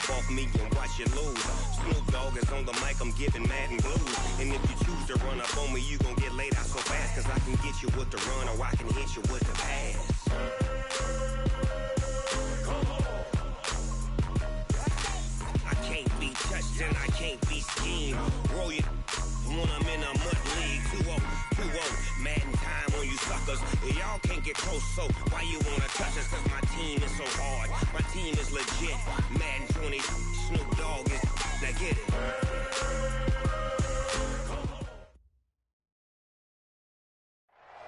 up off me and watch you lose. Snoop Dogg is on the mic, I'm giving Madden blues. And if you choose to run up on me, you gon' get laid out so fast. Cause I can get you with the run or I can hit you with the pass. I can't be touched and I can't be schemed. Roll you when I'm in a mud league. 2-0, 2-0, Madden time on you suckers. Y'all can't get close, so why you wanna touch us? Cause my team is so hard, my team is legit. Madden 20, Snoop Dogg is, now get it.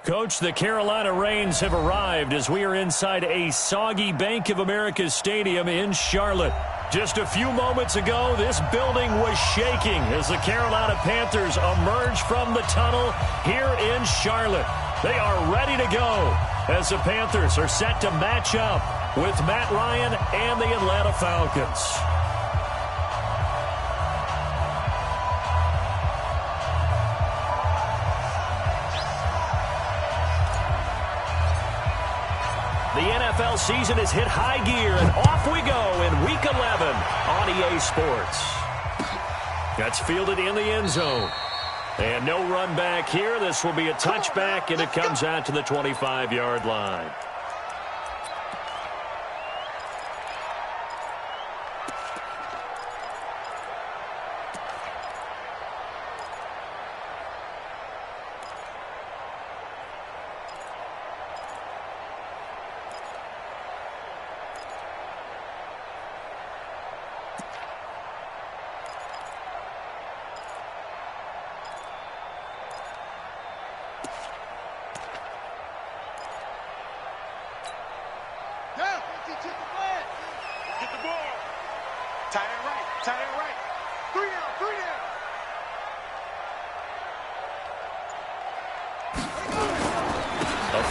Coach, the Carolina Rains have arrived as we are inside a soggy Bank of America Stadium in Charlotte. Just a few moments ago, this building was shaking as the Carolina Panthers emerge from the tunnel here in Charlotte. They are ready to go as the Panthers are set to match up with Matt Ryan and the Atlanta Falcons. The NFL season has hit high gear, and off we go in Week 11 on EA Sports. That's fielded in the end zone. And no run back here. This will be a touchback, and it comes out to the 25-yard line.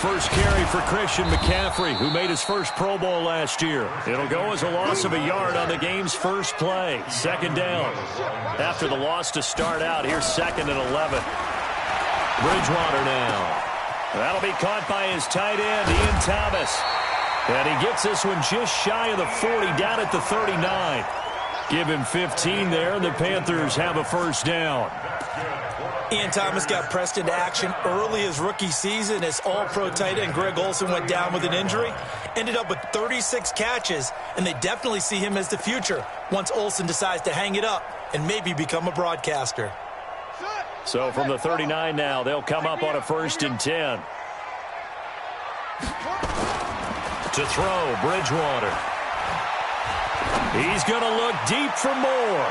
First carry for Christian McCaffrey, who made his first Pro Bowl last year. It'll go as a loss of a yard on the game's first play. Second down. After the loss to start out, here's 2nd and 11. Bridgewater now. That'll be caught by his tight end, Ian Thomas. And he gets this one just shy of the 40, down at the 39. Give him 15 there, and the Panthers have a first down. Ian Thomas got pressed into action early his rookie season as all-pro tight end Greg Olsen went down with an injury. Ended up with 36 catches, and they definitely see him as the future once Olsen decides to hang it up and maybe become a broadcaster. So from the 39 now, they'll come up on a 1st and 10. To throw, Bridgewater. He's going to look deep for more.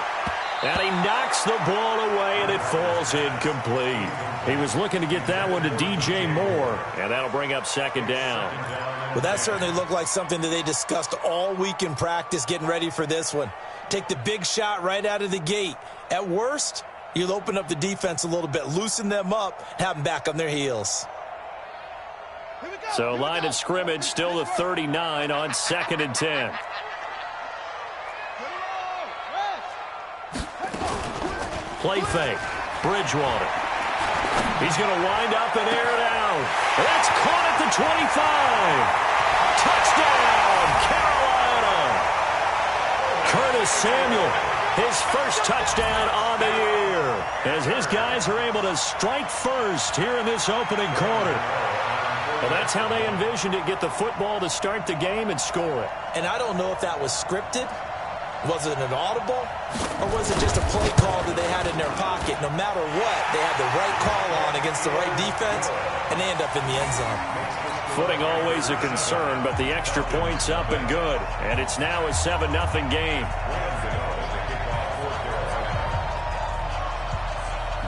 And he knocks the ball away, and it falls incomplete. He was looking to get that one to DJ Moore, and that'll bring up 2nd down. Well, that certainly looked like something that they discussed all week in practice getting ready for this one. Take the big shot right out of the gate. At worst, you'll open up the defense a little bit, loosen them up, have them back on their heels. So line of scrimmage still the 39 on 2nd and 10. Play fake. Bridgewater. He's going to wind up and air it out. That's caught at the 25. Touchdown, Carolina. Curtis Samuel, his first touchdown on the year, as his guys are able to strike first here in this opening quarter. Well, that's how they envisioned it, get the football to start the game and score it. And I don't know if that was scripted. Was it an audible, or was it just a play call that they had in their pocket? No matter what, they had the right call on against the right defense, and they end up in the end zone. Footing always a concern, but the extra point's up and good, and it's now a 7-0 game.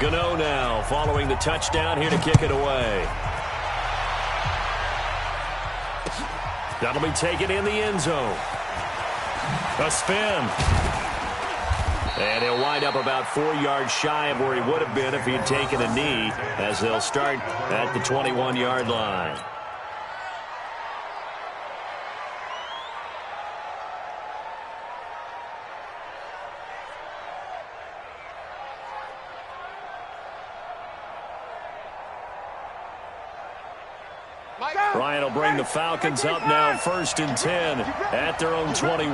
Gano now following the touchdown here to kick it away. That'll be taken in the end zone. A spin. And he'll wind up about 4 yards shy of where he would have been if he had taken a knee, as they'll start at the 21-yard line. Ryan will bring the Falcons up now 1st and 10 at their own 21.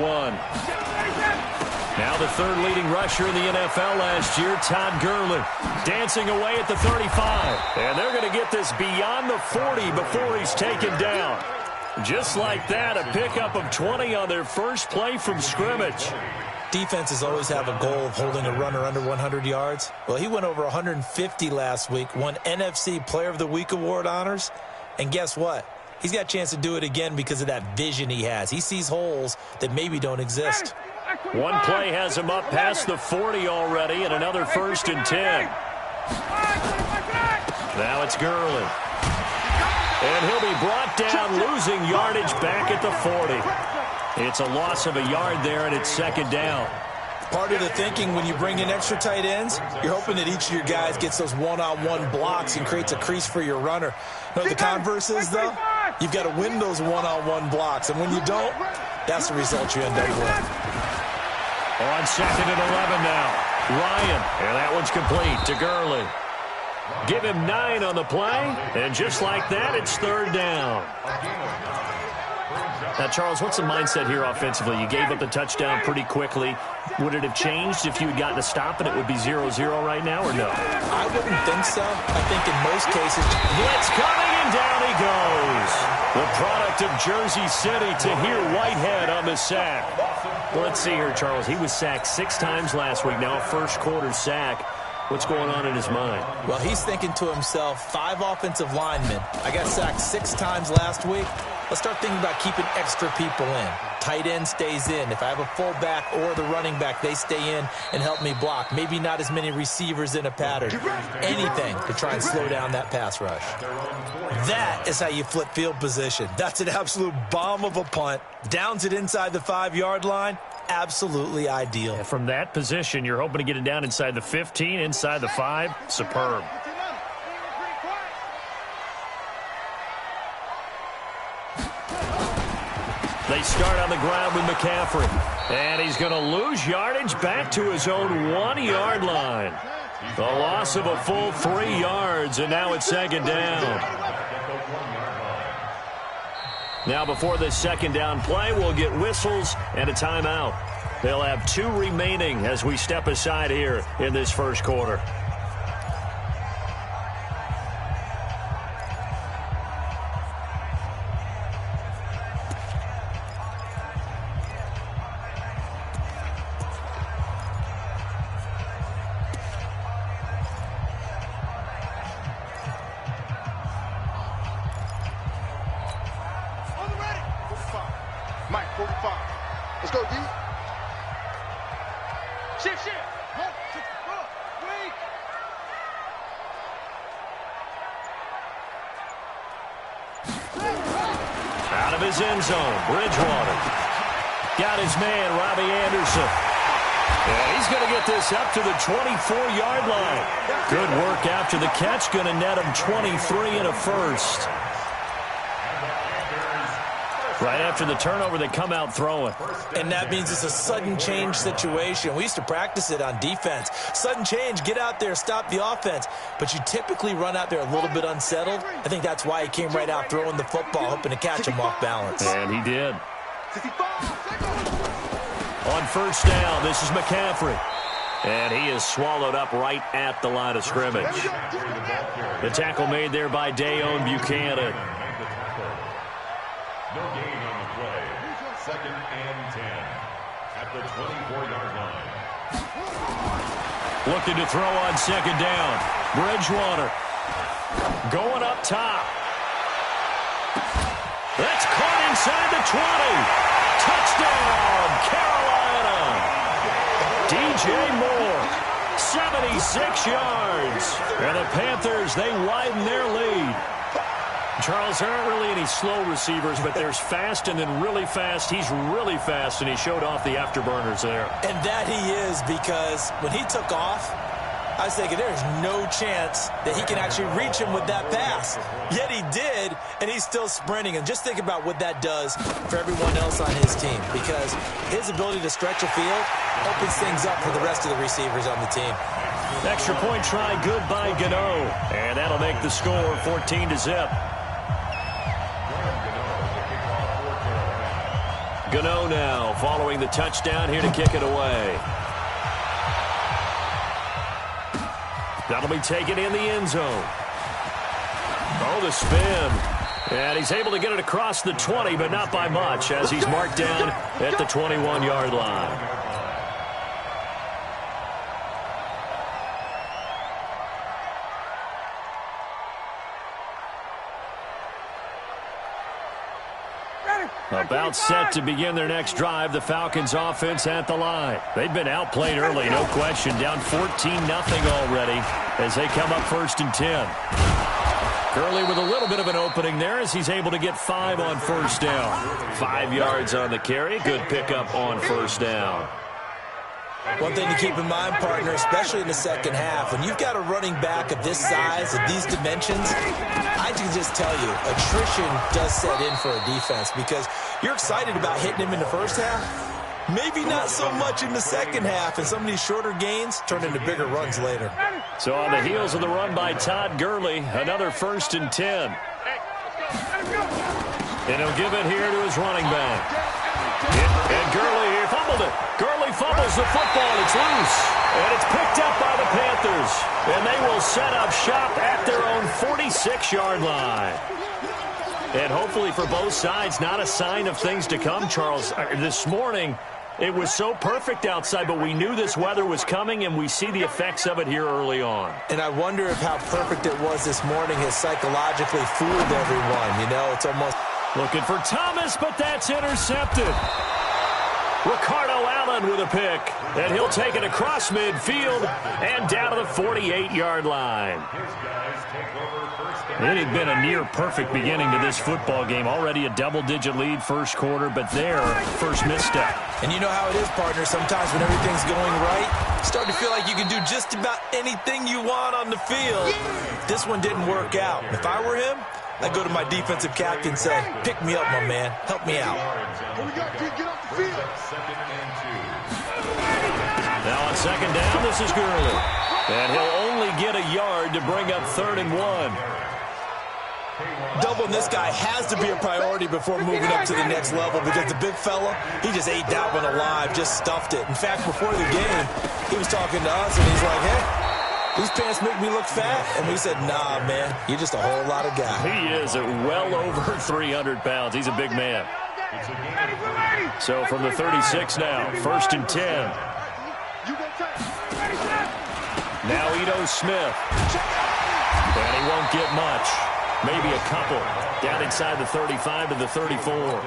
Now the third leading rusher in the NFL last year, Todd Gurley, dancing away at the 35. And they're going to get this beyond the 40 before he's taken down. Just like that, a pickup of 20 on their first play from scrimmage. Defenses always have a goal of holding a runner under 100 yards. Well, he went over 150 last week, won NFC Player of the Week award honors. And guess what? He's got a chance to do it again because of that vision he has. He sees holes that maybe don't exist. One play has him up past the 40 already, and another 1st and 10. Now it's Gurley. And he'll be brought down, losing yardage back at the 40. It's a loss of a yard there, and it's 2nd down. Part of the thinking when you bring in extra tight ends, you're hoping that each of your guys gets those one-on-one blocks and creates a crease for your runner. You know the converse is, though? You've got to win those one-on-one blocks, and when you don't, that's the result you end up with. On 2nd and 11 now. Ryan, and that one's complete to Gurley. Give him 9 on the play, and just like that, it's 3rd down. Now, Charles, what's the mindset here offensively? You gave up the touchdown pretty quickly. Would it have changed if you had gotten a stop and it would be 0-0 right now, or no? I wouldn't think so. I think in most cases, blitz coming, and down he goes. The product of Jersey City, Tahir Whitehead on the sack. Well, let's see here, Charles. He was sacked 6 times last week. Now a first-quarter sack. What's going on in his mind? Well, he's thinking to himself, 5 offensive linemen. I got sacked 6 times last week. Let's start thinking about keeping extra people in. Tight end stays in. If I have a fullback or the running back, they stay in and help me block. Maybe not as many receivers in a pattern. Anything to try and slow down that pass rush. That is how you flip field position. That's an absolute bomb of a punt. Downs it inside the 5-yard line. Absolutely ideal. And from that position, you're hoping to get it down inside the 15, inside the 5. Superb. They start on the ground with McCaffrey. And he's going to lose yardage back to his own 1-yard line. The loss of a full 3 yards, and now it's 2nd down. Now before this 2nd down play, we'll get whistles and a timeout. They'll have 2 remaining as we step aside here in this first quarter. Mike, 45. Let's go, D. Shift. Weak. Out of his end zone, Bridgewater. Got his man, Robbie Anderson. And he's going to get this up to the 24-yard line. Good work after the catch. Going to net him 23 and a first. Right after the turnover, they come out throwing. And that means it's a sudden change situation. We used to practice it on defense. Sudden change, get out there, stop the offense. But you typically run out there a little bit unsettled. I think that's why he came right out throwing the football, hoping to catch him off balance. And he did. On 1st down, this is McCaffrey. And he is swallowed up right at the line of scrimmage. The tackle made there by Dayon Buchanan. No gain on the play. 2nd and 10 at the 24-yard line. Looking to throw on 2nd down. Bridgewater going up top. That's caught inside the 20. Touchdown, Carolina. DJ Moore, 76 yards. And the Panthers, they widen their lead. Charles, there aren't really any slow receivers, but there's fast and then really fast. He's really fast, and he showed off the afterburners there. And that he is, because when he took off, I was thinking there's no chance that he can actually reach him with that pass. Yet he did, and he's still sprinting. And just think about what that does for everyone else on his team, because his ability to stretch a field opens things up for the rest of the receivers on the team. Extra point try, good by Gano. And that'll make the score 14-0. Gano now following the touchdown here to kick it away. That'll be taken in the end zone. Oh, the spin. And he's able to get it across the 20, but not by much, as he's marked down at the 21-yard line. About set to begin their next drive, the Falcons offense at the line. They've been outplayed early, no question, down 14-0 already as they come up 1st and 10. Gurley with a little bit of an opening there as he's able to get 5 on 1st down. 5 yards on the carry, good pickup on 1st down. One thing to keep in mind, partner, especially in the second half, when you've got a running back of this size, of these dimensions, I can just tell you, attrition does set in for a defense because you're excited about hitting him in the first half. Maybe not so much in the second half, and some of these shorter gains turn into bigger runs later. So on the heels of the run by Todd Gurley, another 1st and 10. And he'll give it here to his running back. And Gurley here fumbled it. Gurley fumbles the football. It's loose. And it's picked up by the Panthers. And they will set up shop at their own 46-yard line. And hopefully for both sides, not a sign of things to come, Charles. This morning, it was so perfect outside, but we knew this weather was coming, and we see the effects of it here early on. And I wonder if how perfect it was this morning has psychologically fooled everyone. You know, it's almost... Looking for Thomas, but that's intercepted. Ricardo Allen with a pick, and he'll take it across midfield and down to the 48-yard line. It had been a near-perfect beginning to this football game. Already a double-digit lead first quarter, but their first misstep. And you know how it is, partner. Sometimes when everything's going right, you start to feel like you can do just about anything you want on the field. This one didn't work out. If I were him, I'd go to my defensive captain and say, pick me up, my man. Help me out. Now on 2nd down, this is Gurley. And he'll only get a yard to bring up 3rd and 1. Doubling this guy has to be a priority before moving up to the next level because the big fella, he just ate that one alive, just stuffed it. In fact, before the game, he was talking to us, and he's like, hey, these pants make me look fat. And we said, nah, man, you're just a whole lot of guy. He is at well over 300 pounds. He's a big man. So from the 36 now, 1st and 10. Now Ito Smith. And he won't get much. Maybe a couple. Down inside the 35 to the 34.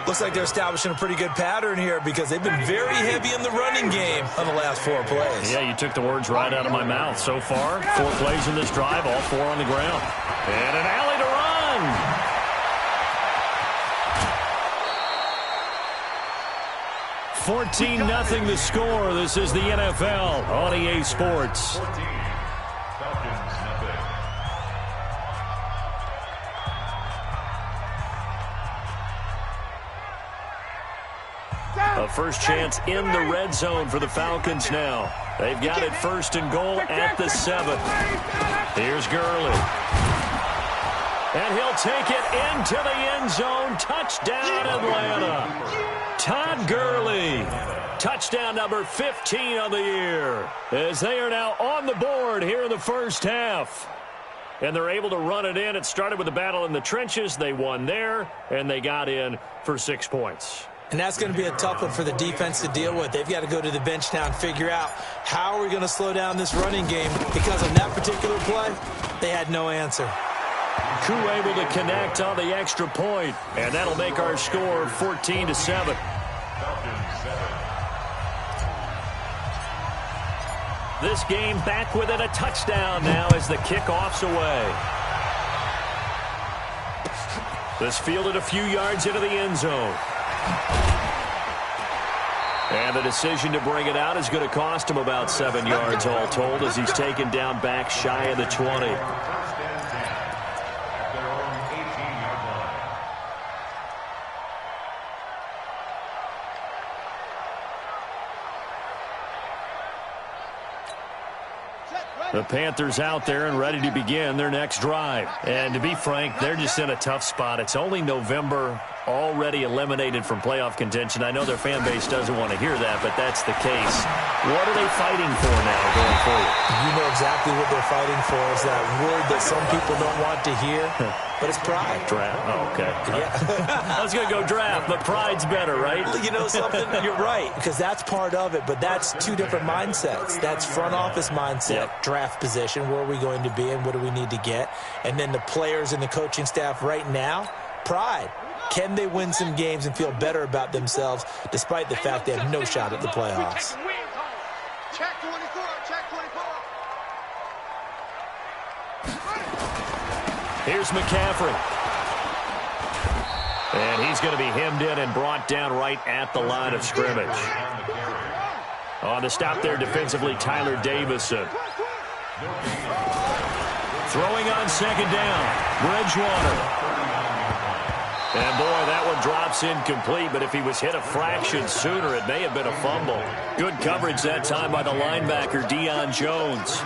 Looks like they're establishing a pretty good pattern here because they've been very heavy in the running game on the last 4 plays. Yeah, you took the words right out of my mouth. So far, 4 plays in this drive, all 4 on the ground. And an alley to run. 14-0 the score. This is the NFL on EA Sports. A first chance in the red zone for the Falcons now. They've got it 1st and goal at the 7. Here's Gurley. And he'll take it into the end zone. Touchdown, Atlanta. Todd Gurley. Touchdown number 15 on the year. As they are now on the board here in the first half. And they're able to run it in. It started with a battle in the trenches. They won there, and they got in for 6 points. And that's going to be a tough one for the defense to deal with. They've got to go to the bench now and figure out how are we going to slow down this running game, because on that particular play, they had no answer. Koo able to connect on the extra point, and that'll make our score 14-7. This game back within a touchdown now as the kickoff's away. This fielded a few yards into the end zone. And the decision to bring it out is going to cost him about 7 yards all told as he's taken down back shy of the 20. The Panthers out there and ready to begin their next drive. And to be frank, they're just in a tough spot. It's only November, already eliminated from playoff contention. I know their fan base doesn't want to hear that, but that's the case. What are they fighting for now going forward? You know exactly what they're fighting for is that word that some people don't want to hear, but it's pride. Draft. Oh, okay. Yeah. I was going to go draft, but pride's better, right? You know something? You're right, because that's part of it, but that's two different mindsets. That's front office mindset, draft position, where are we going to be and what do we need to get? And then the players and the coaching staff right now, pride. Can they win some games and feel better about themselves despite the fact they have no shot at the playoffs? Check 24, check 24. Here's McCaffrey. And he's going to be hemmed in and brought down right at the line of scrimmage. On the stop there defensively, Tyler Davison. Throwing on second down, Bridgewater. And, boy, that one drops incomplete, but if he was hit a fraction sooner, it may have been a fumble. Good coverage that time by the linebacker, Deion Jones.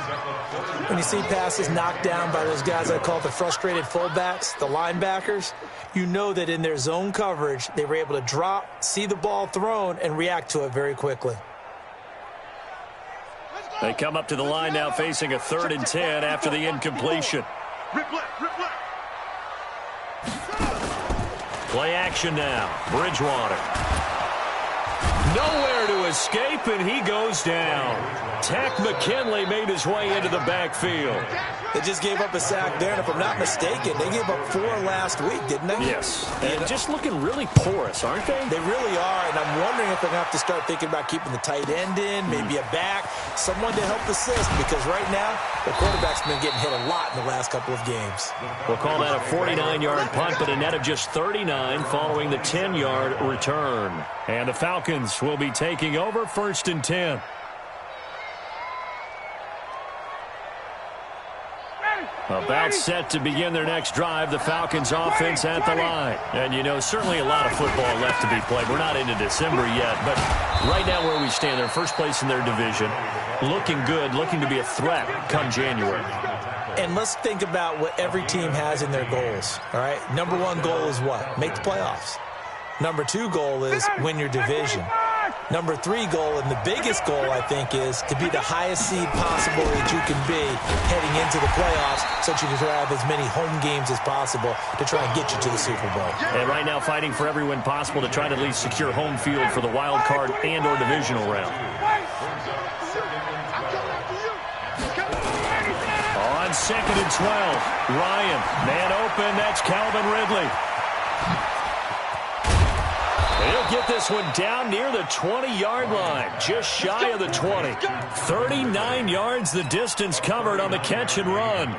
When you see passes knocked down by those guys I call the frustrated fullbacks, the linebackers, you know that in their zone coverage, they were able to drop, see the ball thrown, and react to it very quickly. They come up to the line now facing a 3rd and 10 after the incompletion. Play action now. Bridgewater. Nowhere to escape, and he goes down. Tack McKinley made his way into the backfield. They just gave up a sack there, and if I'm not mistaken, they gave up 4 last week, didn't they? Yes. And just looking really porous, aren't they? They really are, and I'm wondering if they're going to have to start thinking about keeping the tight end in, maybe a back, someone to help assist, because right now, the quarterback's been getting hit a lot in the last couple of games. We'll call that a 49-yard punt, but a net of just 39 following the 10-yard return. And the Falcons will be taking over 1st and 10. About set to begin their next drive, the Falcons offense at the line. And, you know, certainly a lot of football left to be played. We're not into December yet, but right now where we stand, they're first place in their division, looking good, looking to be a threat come January. And let's think about what every team has in their goals, all right? Number 1 goal is what? Make the playoffs. Number 2 goal is win your division. Number 3 goal, and the biggest goal, I think, is to be the highest seed possible that you can be heading into the playoffs so that you can have as many home games as possible to try and get you to the Super Bowl. And right now fighting for every win possible to try to at least secure home field for the wild card and or divisional round. On 2nd and 12, Ryan, man open, that's Calvin Ridley. He'll get this one down near the 20-yard line, just shy of the 20. 39 yards the distance covered on the catch and run.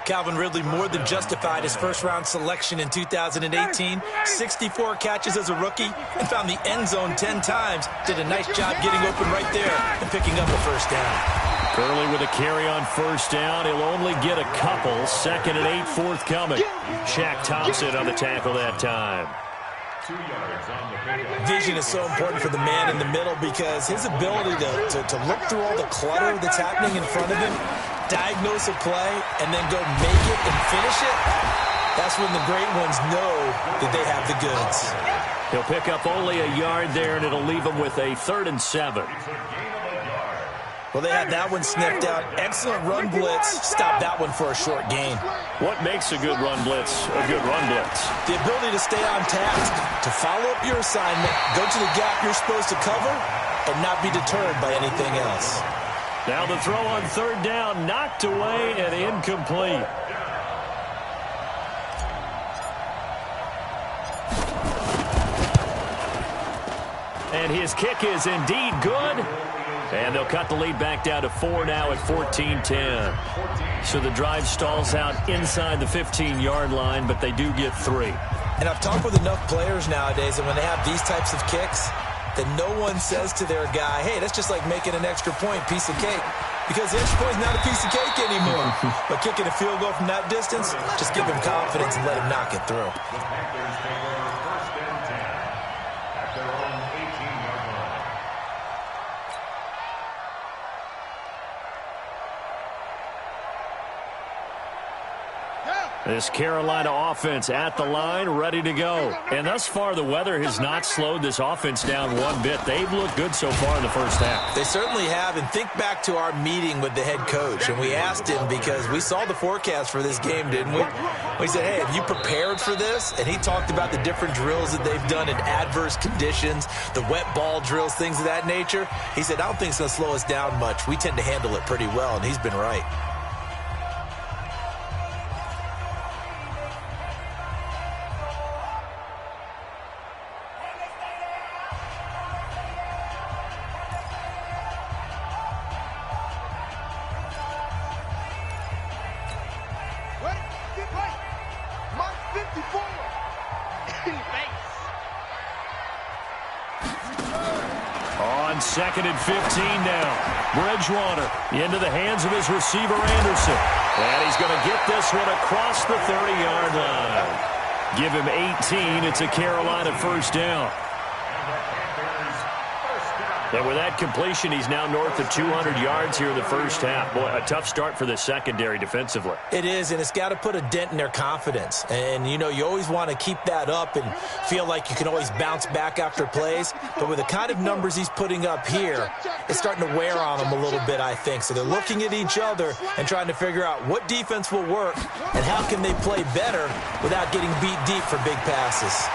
Calvin Ridley more than justified his first-round selection in 2018. 64 catches as a rookie and found the end zone 10 times. Did a nice job getting open right there and picking up a first down. Gurley with a carry on first down. He'll only get a couple. 2nd and 8 forthcoming. Shaq Thompson on the tackle that time. Vision is so important for the man in the middle because his ability to look through all the clutter that's happening in front of him, diagnose a play, and then go make it and finish it, that's when the great ones know that they have the goods. He'll pick up only a yard there, and it'll leave him with a 3rd and 7. Well, they had that one sniffed out. Excellent run blitz. Stopped that one for a short gain. What makes a good run blitz a good run blitz? The ability to stay on task, to follow up your assignment, go to the gap you're supposed to cover, and not be deterred by anything else. Now the throw on 3rd down, knocked away and incomplete. And his kick is indeed good. And they'll cut the lead back down to 4 now at 14-10. So the drive stalls out inside the 15-yard line, but they do get 3. And I've talked with enough players nowadays, and when they have these types of kicks, that no one says to their guy, hey, that's just like making an extra point, piece of cake. Because the extra point is not a piece of cake anymore. But kicking a field goal from that distance, just give him confidence and let him knock it through. Yeah. This Carolina offense at the line, ready to go. And thus far, the weather has not slowed this offense down one bit. They've looked good so far in the first half. They certainly have. And think back to our meeting with the head coach. And we asked him, because we saw the forecast for this game, didn't we? We said, hey, have you prepared for this? And he talked about the different drills that they've done in adverse conditions, the wet ball drills, things of that nature. He said, I don't think it's going to slow us down much. We tend to handle it pretty well, and he's been right. On 2nd and 15 now. Bridgewater into the hands of his receiver, Anderson. And he's going to get this one across the 30-yard line. Give him 18. It's a Carolina first down. And with that completion, he's now north of 200 yards here in the first half. Boy, a tough start for the secondary defensively. It is, and it's got to put a dent in their confidence. And, you know, you always want to keep that up and feel like you can always bounce back after plays. But with the kind of numbers he's putting up here, it's starting to wear on them a little bit, I think. So they're looking at each other and trying to figure out what defense will work and how can they play better without getting beat deep for big passes.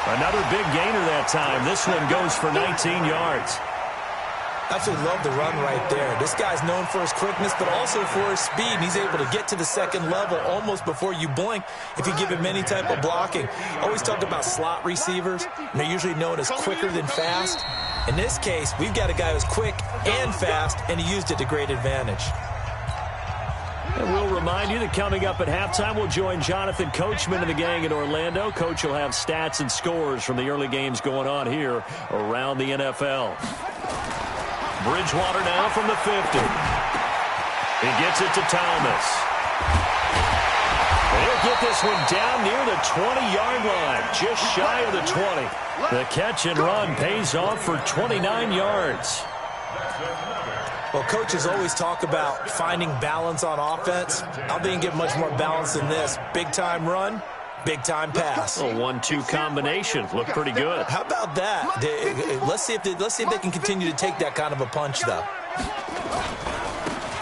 Another big gainer that time. This one goes for 19 yards. Absolutely love the run right there. This guy's known for his quickness, but also for his speed. And he's able to get to the second level almost before you blink if you give him any type of blocking. Always talk about slot receivers, and they're usually known as quicker than fast. In this case, we've got a guy who's quick and fast, and he used it to great advantage. And we'll remind you that coming up at halftime, we'll join Jonathan Coachman and the gang in Orlando. Coach will have stats and scores from the early games going on here around the NFL. Bridgewater now from the 50. He gets it to Thomas. He'll get this one down near the 20-yard line, just shy of the 20. The catch and run pays off for 29 yards. Well, coaches always talk about finding balance on offense. I didn't get much more balance than this. Big-time run, big-time pass. A 1-2 combination. Looked pretty good. How about that? Let's see if they can continue to take that kind of a punch, though.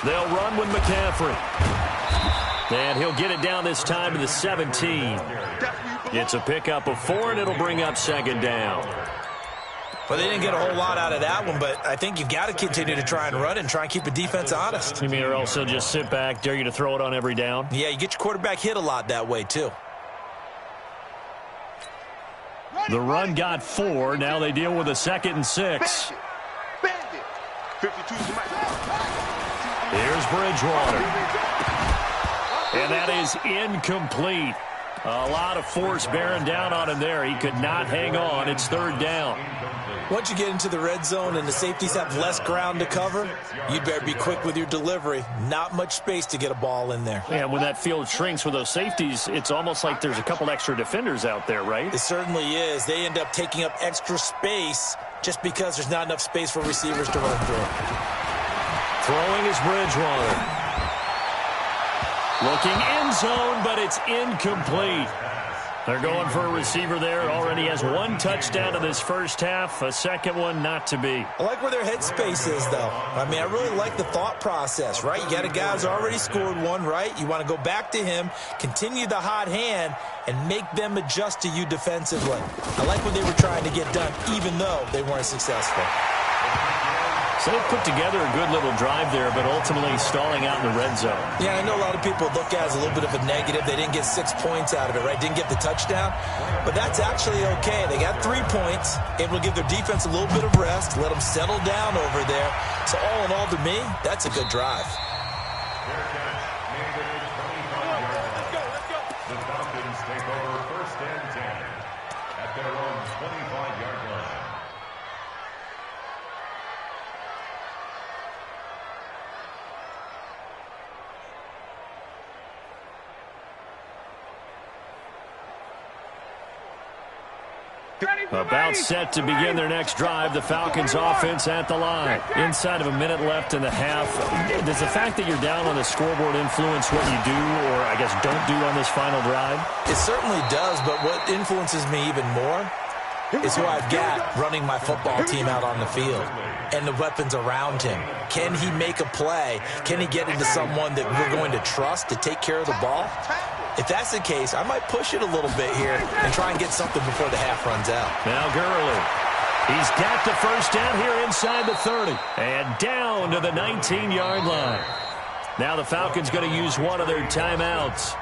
They'll run with McCaffrey. And he'll get it down this time to the 17. It's a pickup of 4, and it'll bring up second down. Well, they didn't get a whole lot out of that one, but I think you've got to continue to try and run and try and keep the defense honest. You mean, or else they'll just sit back, dare you to throw it on every down? Yeah, you get your quarterback hit a lot that way, too. The run got 4. Now they deal with a 2nd and 6. Here's Bridgewater. And that is incomplete. A lot of force bearing down on him there. He could not hang on. It's third down. Once you get into the red zone and the safeties have less ground to cover, you'd better be quick with your delivery. Not much space to get a ball in there. Yeah, when that field shrinks with those safeties, it's almost like there's a couple extra defenders out there, right? It certainly is. They end up taking up extra space just because there's not enough space for receivers to run through. Throwing is Bridgewater. Looking end zone, but it's incomplete. They're going for a receiver there. Already has 1 touchdown in this first half. A second one not to be. I like where their headspace is, though. I mean, I really like the thought process, right? You got a guy who's already scored 1, right? You want to go back to him, continue the hot hand, and make them adjust to you defensively. I like what they were trying to get done, even though they weren't successful. So they put together a good little drive there, but ultimately stalling out in the red zone. Yeah, I know a lot of people look at it as a little bit of a negative. They didn't get 6 points out of it, right? Didn't get the touchdown. But that's actually okay. They got 3 points, able to give their defense a little bit of rest, let them settle down over there. So all in all, to me, that's a good drive. The Falcons take over 1st and 10 at their own 25-yard line. About set to begin their next drive, the Falcons offense at the line. Inside of a minute left in the half. Does the fact that you're down on the scoreboard influence what you do, or I guess don't do on this final drive? It certainly does, but what influences me even more is who I've got running my football team out on the field and the weapons around him. Can he make a play? Can he get into someone that we're going to trust to take care of the ball? If that's the case, I might push it a little bit here and try and get something before the half runs out. Now Gurley. He's got the first down here inside the 30. And down to the 19-yard line. Now the Falcons going to use one of their timeouts,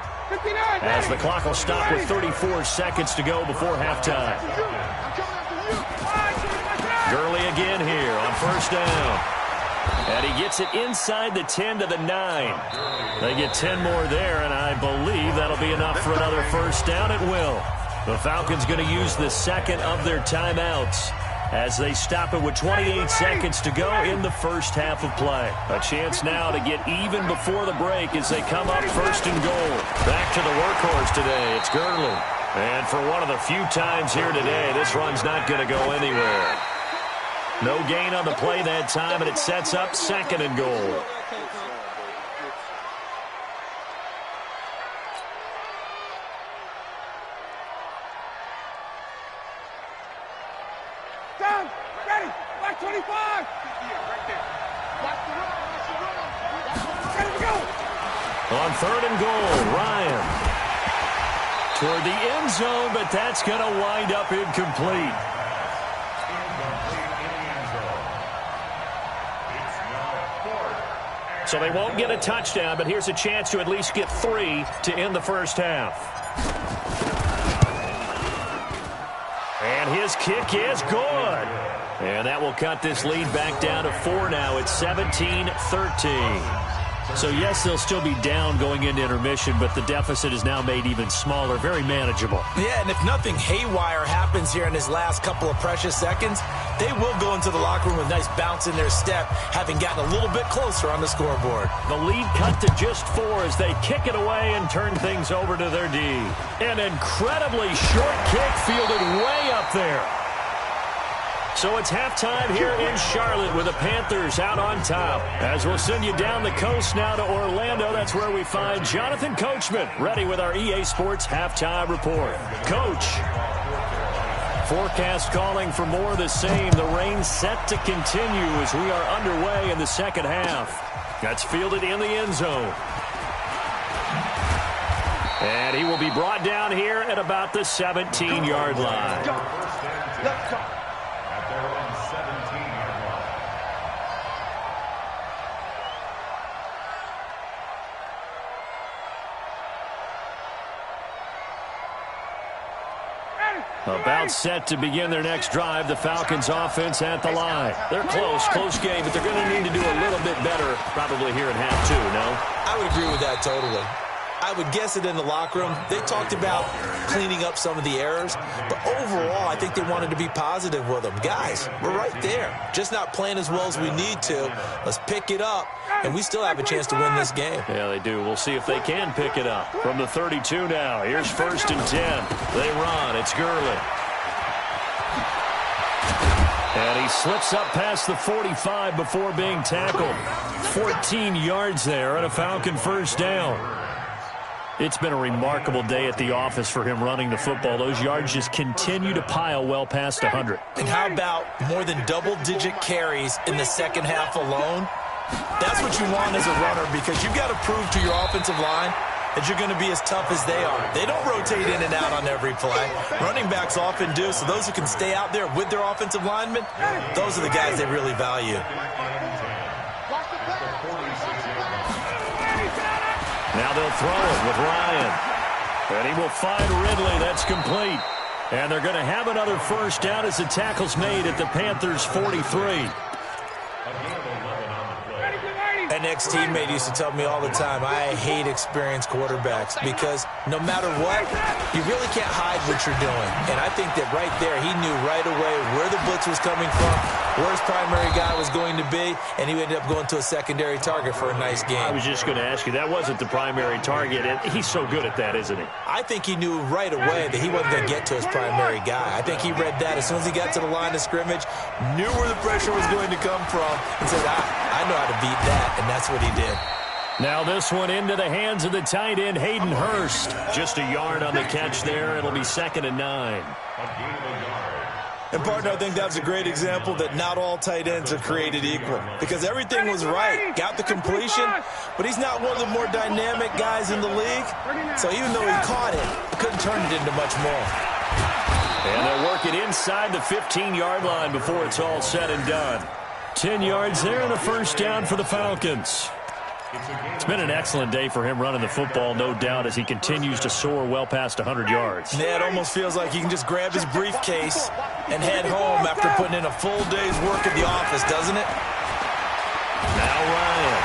as the clock will stop with 34 seconds to go before halftime. Gurley again here on first down. And he gets it inside the 10 to the 9. They get 10 more there, and I believe that'll be enough for another first down. It will. The Falcons going to use the second of their timeouts as they stop it with 28 seconds to go in the first half of play. A chance now to get even before the break as they come up first and goal. Back to the workhorse today. It's Gurley. And for one of the few times here today, this run's not going to go anywhere. No gain on the play that time, and it sets up second and goal. Down, ready, back 25. Right there. Watch the run, ready to go. On third and goal, Ryan toward the end zone, but that's going to wind up incomplete. So they won't get a touchdown, but here's a chance to at least get 3 to end the first half. And his kick is good. And that will cut this lead back down to 4 now. It's 17-13. So, yes, they'll still be down going into intermission, but the deficit is now made even smaller, very manageable. Yeah, and if nothing haywire happens here in his last couple of precious seconds, they will go into the locker room with a nice bounce in their step, having gotten a little bit closer on the scoreboard. The lead cut to just 4 as they kick it away and turn things over to their D. An incredibly short kick fielded way up there. So it's halftime here in Charlotte with the Panthers out on top. As we'll send you down the coast now to Orlando, that's where we find Jonathan Coachman, ready with our EA Sports Halftime Report. Coach. Forecast calling for more of the same. The rain set to continue as we are underway in the second half. That's fielded in the end zone. And he will be brought down here at about the 17-yard line. Let's go. About set to begin their next drive, the Falcons offense at the line. They're close game, but they're going to need to do a little bit better probably here in half 2, no? I would agree with that totally. I would guess it in the locker room. They talked about cleaning up some of the errors, but overall, I think they wanted to be positive with them. Guys, we're right there. Just not playing as well as we need to. Let's pick it up, and we still have a chance to win this game. Yeah, they do. We'll see if they can pick it up. From the 32 now, here's first and 10. They run. It's Gurley. And he slips up past the 45 before being tackled. 14 yards there and a Falcon first down. It's been a remarkable day at the office for him running the football. Those yards just continue to pile well past 100. And how about more than double-digit carries in the second half alone? That's what you want as a runner, because you've got to prove to your offensive line that you're going to be as tough as they are. They don't rotate in and out on every play. Running backs often do, so those who can stay out there with their offensive linemen, those are the guys they really value. Now they'll throw it with Ryan. And he will find Ridley. That's complete. And they're going to have another first down as the tackle's made at the Panthers' 43. And an ex-teammate used to tell me all the time, I hate experienced quarterbacks because no matter what, you really can't hide what you're doing. And I think that right there, he knew right away where the blitz was coming from, where his primary guy was going to be, and he ended up going to a secondary target for a nice game. I was just going to ask you, that wasn't the primary target, and he's so good at that, isn't he? I think he knew right away that he wasn't going to get to his primary guy. I think he read that as soon as he got to the line of scrimmage, knew where the pressure was going to come from, and said, I know how to beat that, and that's what he did. Now this one into the hands of the tight end, Hayden Hurst. Just a yard on the catch there. It'll be 2nd and 9. And, partner, I think that was a great example that not all tight ends are created equal because everything was right. Got the completion, but he's not one of the more dynamic guys in the league. So even though he caught it, he couldn't turn it into much more. And they'll work it inside the 15-yard line before it's all said and done. 10 yards there and a first down for the Falcons. It's been an excellent day for him running the football, no doubt, as he continues to soar well past 100 yards. Yeah, it almost feels like he can just grab his briefcase and head home after putting in a full day's work at the office, doesn't it? Now Ryan.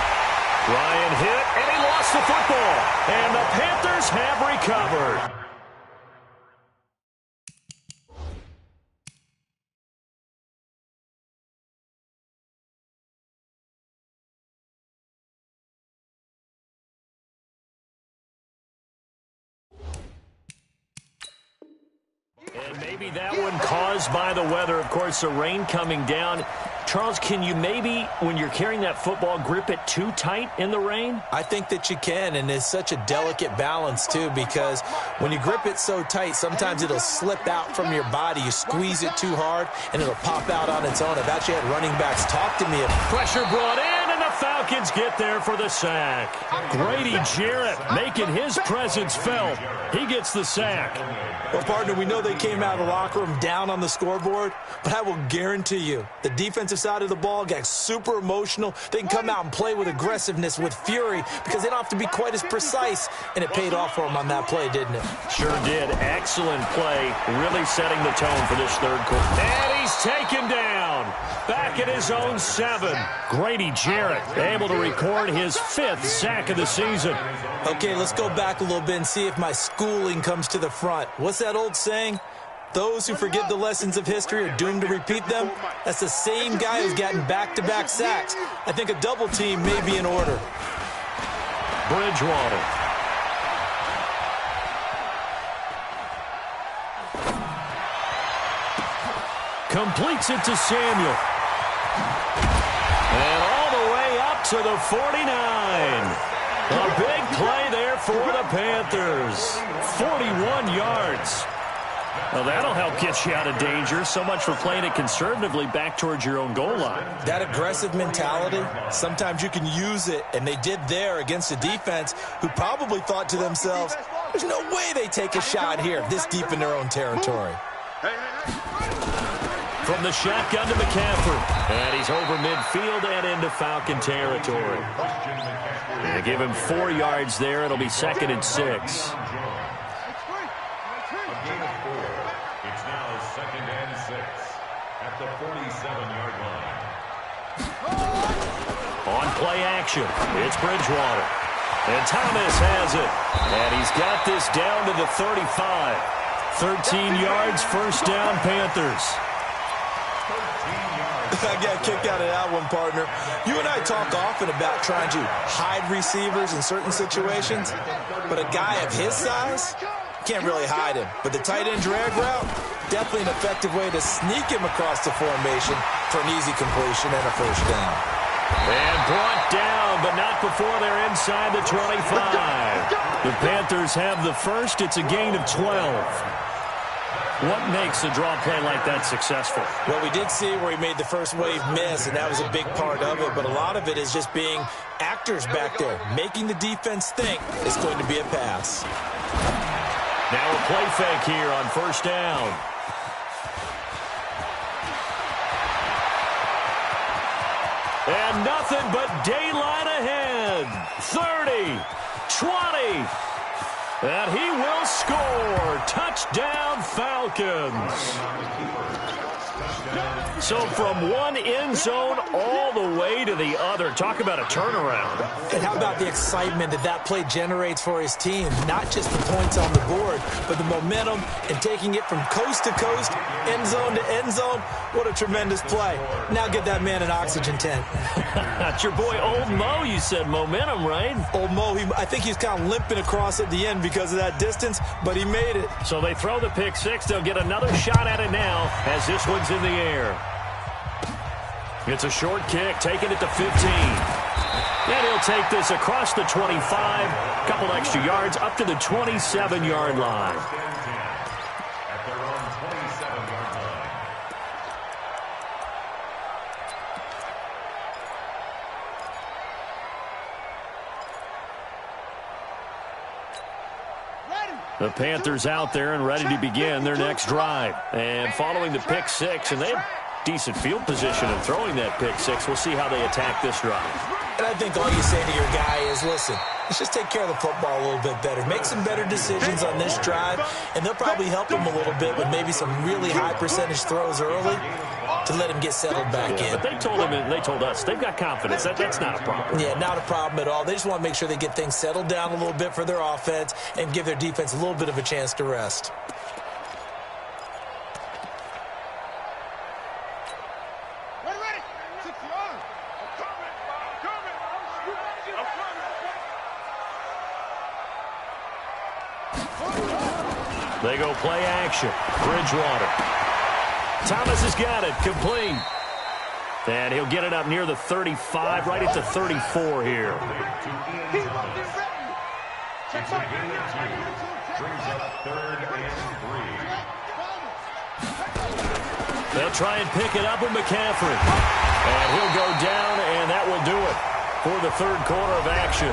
Ryan hit, and he lost the football. And the Panthers have recovered. And maybe that one caused by the weather. Of course, the rain coming down. Charles, can you maybe, when you're carrying that football, grip it too tight in the rain? I think that you can, and it's such a delicate balance, too, because when you grip it so tight, sometimes it'll slip out from your body. You squeeze it too hard, and it'll pop out on its own. I've actually had running backs talk to me. Pressure brought in, and the Falcons get there for the sack. Grady Jarrett making his presence felt. He gets the sack. Well, partner, we know they came out of the locker room down on the scoreboard, but I will guarantee you the defensive side of the ball got super emotional. They can come out and play with aggressiveness, with fury, because they don't have to be quite as precise, and it paid off for them on that play, didn't it? Sure did. Excellent play, really setting the tone for this third quarter. And he's taken down. Back at his own 7. Grady Jarrett able to record his 5th sack of the season. Okay, let's go back a little bit and see if my schooling comes to the front. What's that old saying? Those who forget the lessons of history are doomed to repeat them. That's the same guy who's gotten back-to-back sacks. I think a double team may be in order. Bridgewater. Completes it to Samuel. And all the way up to the 49. A big play there for the Panthers. 41 yards. Well, that'll help get you out of danger. So much for playing it conservatively back towards your own goal line. That aggressive mentality, sometimes you can use it, and they did there against a defense who probably thought to themselves, there's no way they take a shot here this deep in their own territory. From the shotgun to McCaffrey. And he's over midfield and into Falcon territory. They give him 4 yards there. It'll be 2nd and 6. It's now 2nd and 6 at the 47-yard line. On play action, it's Bridgewater. And Thomas has it. And he's got this down to the 35. 13 yards, first down, Panthers. I got kicked out of that one, partner. You and I talk often about trying to hide receivers in certain situations, but a guy of his size can't really hide him. But the tight end drag route, definitely an effective way to sneak him across the formation for an easy completion and a first down. And brought down, but not before they're inside the 25. The Panthers have the first. It's a gain of 12. What makes a draw play like that successful? Well, we did see where he made the first wave miss, and that was a big part of it. But a lot of it is just being actors back there, making the defense think it's going to be a pass. Now a play fake here on first down. And nothing but daylight ahead. 30, 20. And he will score. Touchdown, Falcons. So from one end zone all the way to the other. Talk about a turnaround. And how about the excitement that play generates for his team? Not just the points on the board, but the momentum and taking it from coast to coast, end zone to end zone. What a tremendous play. Now get that man an oxygen tent. That's your boy Old Mo. You said momentum, right? Old Mo, I think he's kind of limping across at the end because of that distance, but he made it. So they throw the pick six. They'll get another shot at it now as this one's in the air. It's a short kick, taking it to 15. And he'll take this across the 25, a couple extra yards, up to the 27-yard line. At their own 27-yard line. The Panthers out there and ready to begin their next drive. And following the pick six, and they have decent field position in throwing that pick six. We'll see how they attack this drive. And I think all you say to your guy is, listen, let's just take care of the football a little bit better. Make some better decisions on this drive, and they'll probably help him a little bit with maybe some really high percentage throws early to let him get settled back in. But they told him, and they told us, they've got confidence. That's not a problem. Yeah, not a problem at all. They just want to make sure they get things settled down a little bit for their offense and give their defense a little bit of a chance to rest. They go play action. Bridgewater. Thomas has got it. Complete. And he'll get it up near the 35, right at the 34 here. It's a gain of 2. Brings up 3rd and 3. They'll try and pick it up with McCaffrey. And he'll go down, and that will do it for the third quarter of action.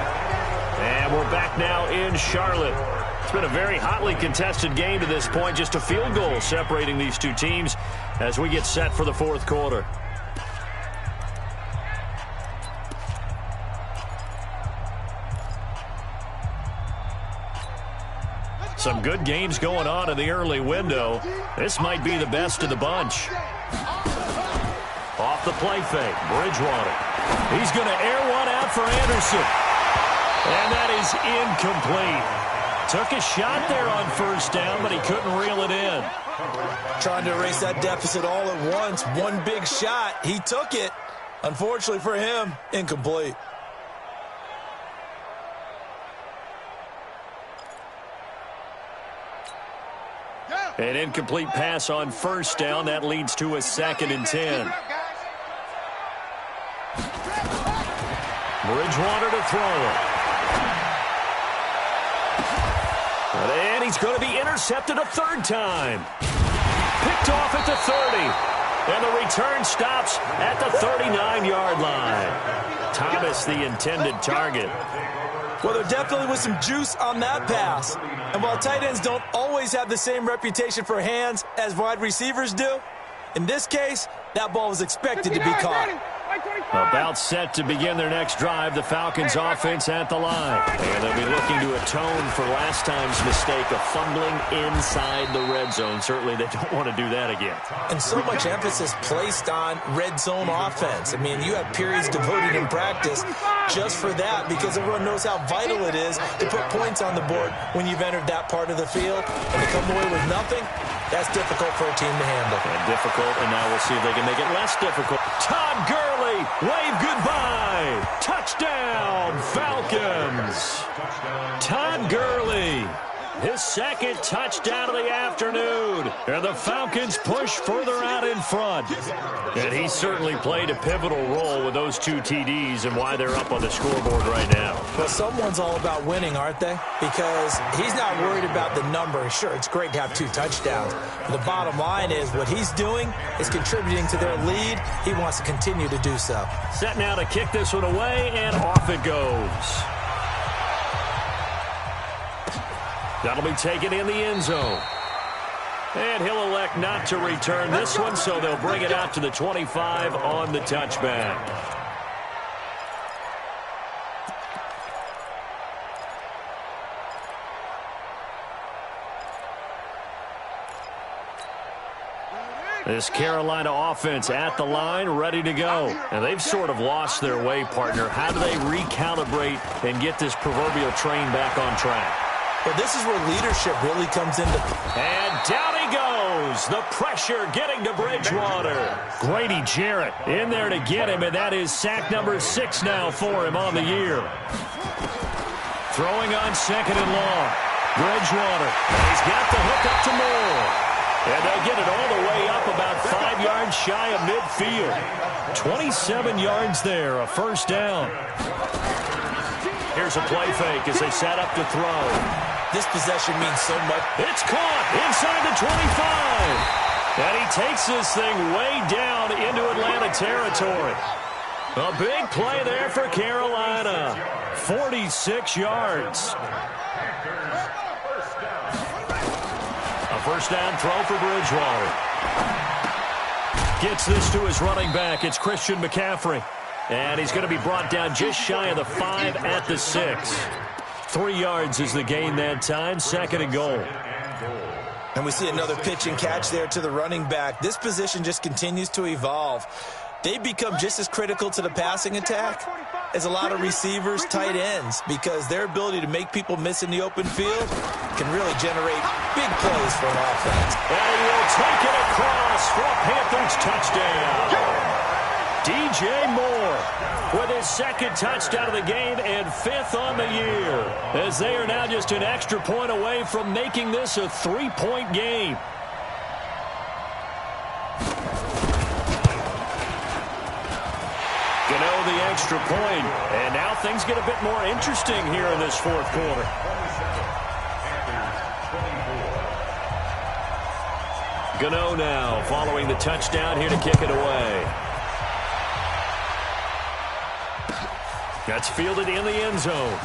And we're back now in Charlotte. It's been a very hotly contested game to this point. Just a field goal separating these two teams as we get set for the fourth quarter. Some good games going on in the early window. This might be the best of the bunch. Off the play fake, Bridgewater. He's going to air one out for Anderson. And that is incomplete. Took a shot there on first down, but he couldn't reel it in. Trying to erase that deficit all at once. One big shot. He took it. Unfortunately for him, incomplete. An incomplete pass on first down. That leads to a 2nd and 10. Bridgewater to throw it. And he's going to be intercepted a third time. Picked off at the 30. And the return stops at the 39-yard line. Thomas, the intended target. Well, there definitely was some juice on that pass. And while tight ends don't always have the same reputation for hands as wide receivers do, in this case, that ball was expected to be caught. About set to begin their next drive, the Falcons offense at the line. And they'll be looking to atone for last time's mistake of fumbling inside the red zone. Certainly they don't want to do that again. And so much emphasis placed on red zone offense. I mean, you have periods devoted in practice just for that because everyone knows how vital it is to put points on the board when you've entered that part of the field. And to come away with nothing, that's difficult for a team to handle. And difficult, and now we'll see if they can make it less difficult. Todd Gurley, wave goodbye. Touchdown, Falcons. Todd Gurley, his second touchdown of the afternoon. And the Falcons push further out in front. And he certainly played a pivotal role with those 2 TDs and why they're up on the scoreboard right now. Well, someone's all about winning, aren't they? Because he's not worried about the number. Sure, it's great to have 2 touchdowns. But the bottom line is what he's doing is contributing to their lead. He wants to continue to do so. Set now to kick this one away, and off it goes. That'll be taken in the end zone. And he'll elect not to return this one, so they'll bring it out to the 25 on the touchback. This Carolina offense at the line, ready to go. And they've sort of lost their way, partner. How do they recalibrate and get this proverbial train back on track? Well, this is where leadership really comes into play. And down he goes. The pressure getting to Bridgewater. Grady Jarrett in there to get him, and that is sack number 6 now for him on the year. Throwing on 2nd and long. Bridgewater. He's got the hook up to Moore. And they'll get it all the way up about 5 yards shy of midfield. 27 yards there, a first down. Here's a play fake as they set up to throw. This possession means so much. It's caught inside the 25. And he takes this thing way down into Atlanta territory. A big play there for Carolina. 46 yards. First down throw for Bridgewater. Gets this to his running back. It's Christian McCaffrey. And he's going to be brought down just shy of the 5 at the 6. 3 yards is the gain that time. 2nd and goal. And we see another pitch and catch there to the running back. This position just continues to evolve. They become just as critical to the passing attack as a lot of receivers, tight ends, because their ability to make people miss in the open field can really generate big plays for an offense. And he will take it across for a Panthers touchdown. DJ Moore with his 2nd touchdown of the game and 5th on the year, as they are now just an extra point away from making this a 3-point game. The extra point, and now things get a bit more interesting here in this 4th quarter. Gano now following the touchdown here to kick it away. That's fielded in the end zone.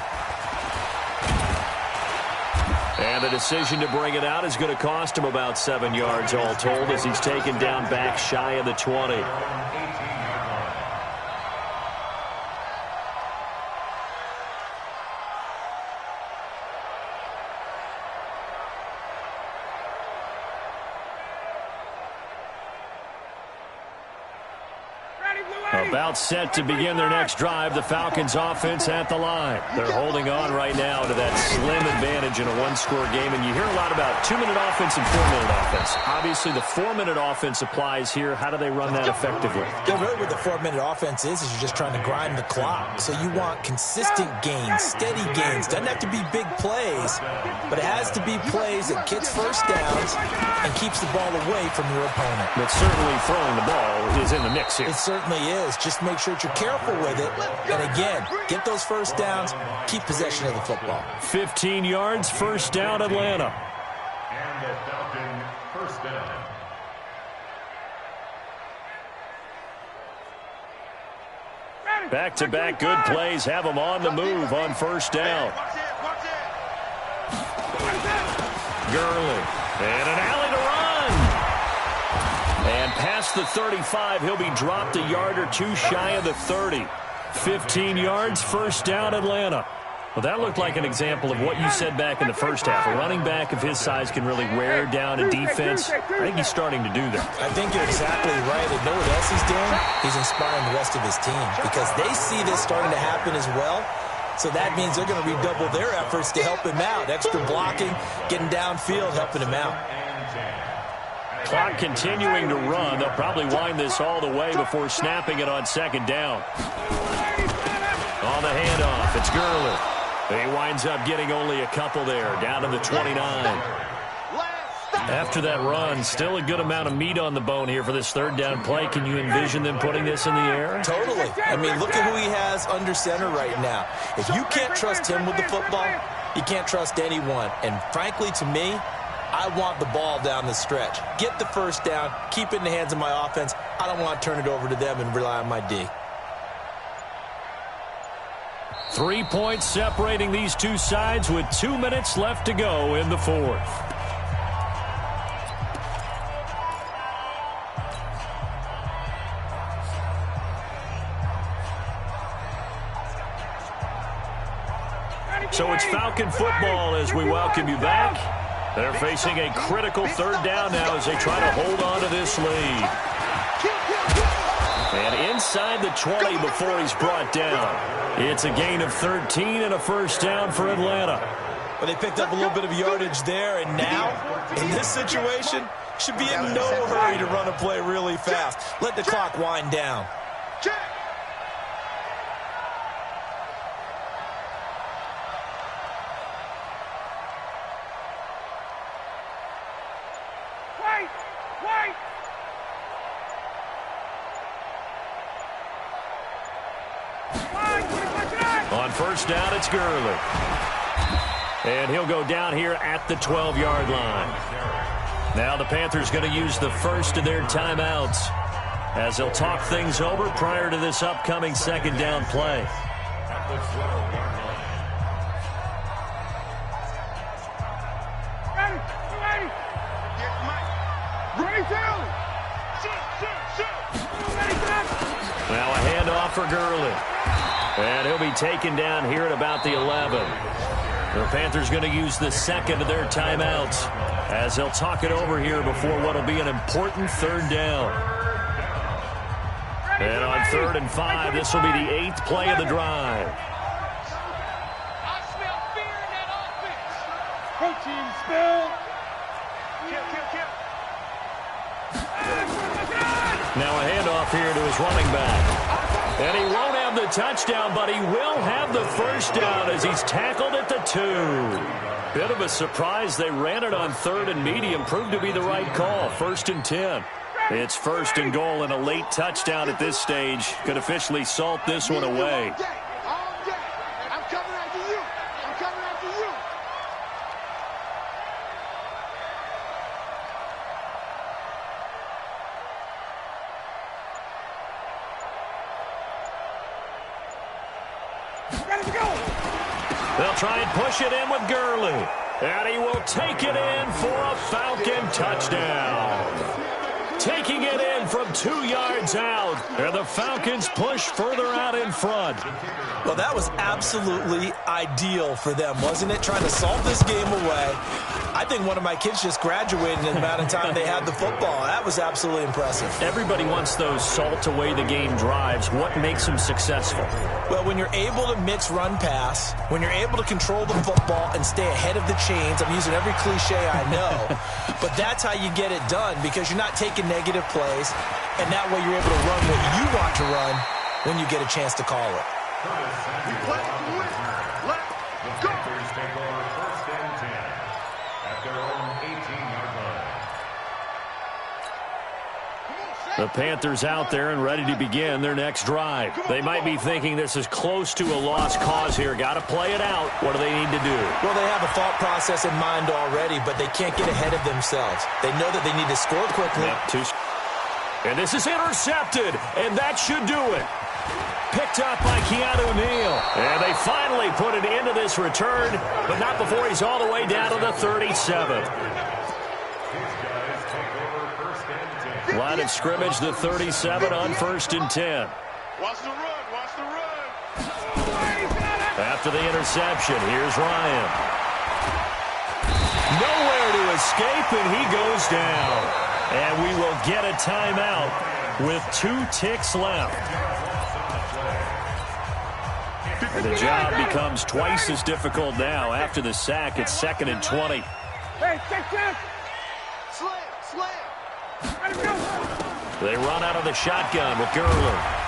And the decision to bring it out is going to cost him about 7 yards all told, as he's taken down back shy of the 20. About set to begin their next drive, the Falcons offense at the line. They're holding on right now to that slim advantage in a 1-score game, and you hear a lot about 2-minute offense and 4-minute offense. Obviously, the 4-minute offense applies here. How do they run that effectively? Yeah, really what the 4-minute offense is you're just trying to grind the clock. So you want consistent gains, steady gains. Doesn't have to be big plays, but it has to be plays that gets first downs and keeps the ball away from your opponent. But certainly throwing the ball is in the mix here. It certainly is. Just make sure that you're careful with it. And again, get those first downs, keep possession of the football. 15 yards, first down, Atlanta. And the Falcon first down. Back-to-back good plays have them on the move on first down. Gurley. And an alley to run. And past the 35, he'll be dropped a yard or two shy of the 30. 15 yards, first down, Atlanta. Well, that looked like an example of what you said back in the first half. A running back of his size can really wear down a defense. I think he's starting to do that. I think you're exactly right. And know what else he's doing? He's inspiring the rest of his team because they see this starting to happen as well. So that means they're going to redouble their efforts to help him out. Extra blocking, getting downfield, helping him out. Clock continuing to run. They'll probably wind this all the way before snapping it on second down. On the handoff, it's Gurley. He winds up getting only a couple there, down to the 29. After that run, still a good amount of meat on the bone here for this third down play. Can you envision them putting this in the air? Totally. I mean, look at who he has under center right now. If you can't trust him with the football, you can't trust anyone. And frankly, to me, I want the ball down the stretch. Get the first down, keep it in the hands of my offense. I don't want to turn it over to them and rely on my D. 3 points separating these two sides with 2 minutes left to go in the fourth. So it's Falcon football as we welcome you back. They're facing a critical third down now as they try to hold on to this lead. And inside the 20 before he's brought down. It's a gain of 13 and a first down for Atlanta. Well, they picked up a little bit of yardage there, and now, in this situation, should be in no hurry to run a play really fast. Let the clock wind down. On first down, it's Gurley. And he'll go down here at the 12-yard line. Now the Panthers going to use the first of their timeouts as they'll talk things over prior to this upcoming second down play. Now a handoff for Gurley. And he'll be taken down here at about the 11. The Panthers going to use the second of their timeouts as they'll talk it over here before what will be an important third down. And on 3rd and 5, this will be the 8th play of the drive. I smell fear in that offense. Protein spill. Now a handoff here to his running back. And he won't have the touchdown, but he will have the first down as he's tackled at the 2. Bit of a surprise. They ran it on 3rd and medium. Proved to be the right call. 1st and 10. It's 1st and goal and a late touchdown at this stage. Could officially salt this one away. I'm coming after you. I'm coming after you. They'll try and push it in with Gurley. And he will take it in for a Falcon touchdown. Taking it in from 2 yards out. And the Falcons push further out in front. Well, that was absolutely ideal for them, wasn't it? Trying to salt this game away. I think one of my kids just graduated in the amount of time they had the football. That was absolutely impressive. Everybody wants those salt away the game drives. What makes them successful? Well, when you're able to mix run pass, when you're able to control the football and stay ahead of the chains, I'm using every cliche I know, but that's how you get it done because you're not taking negative plays, and that way you're able to run what you want to run when you get a chance to call it. The Panthers out there and ready to begin their next drive. They might be thinking this is close to a lost cause here. Got to play it out. What do they need to do? Well, they have a thought process in mind already, but they can't get ahead of themselves. They know that they need to score quickly. And this is intercepted, and that should do it. Picked up by Keanu Neal. And they finally put it into this return, but not before he's all the way down to the 37. Line of scrimmage, the 37 on 1st and 10. Watch the run. Watch the run. After the interception, here's Ryan. Nowhere to escape, and he goes down. And we will get a timeout with 2 ticks left. And the job becomes twice as difficult now. After the sack, it's 2nd and 20. Hey, check. Slam. They run out of the shotgun with Gurley.